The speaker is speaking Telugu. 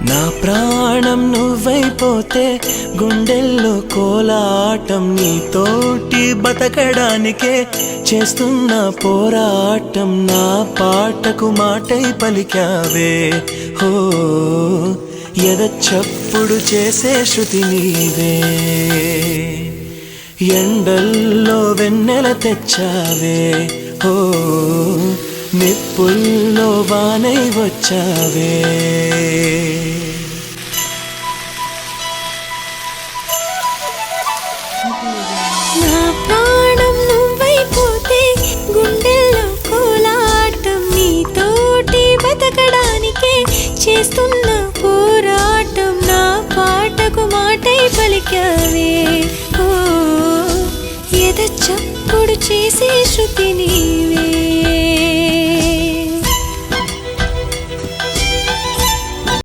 నా ప్రాణం నువ్వైపోతే గుండెల్లో కోలాటం నీతోటి బతకడానికే చేస్తున్న పోరాటం నా పాటకు మాటై పలికావే హో ఎద చప్పుడు చేసే శృతి నీవే ఎండల్లో వెన్నెల తెచ్చావే హో నిప్పుల్లో వానై వచ్చావే నా ప్రాణం నువ్వైపోతే గుండెల్లో కోలాటం నీతోటి బతకడానికే చేస్తున్న పోరాటం నా పాటకు మాటై పలికావే ఓ ఎద చప్పుడు చేసే శృతి నీవే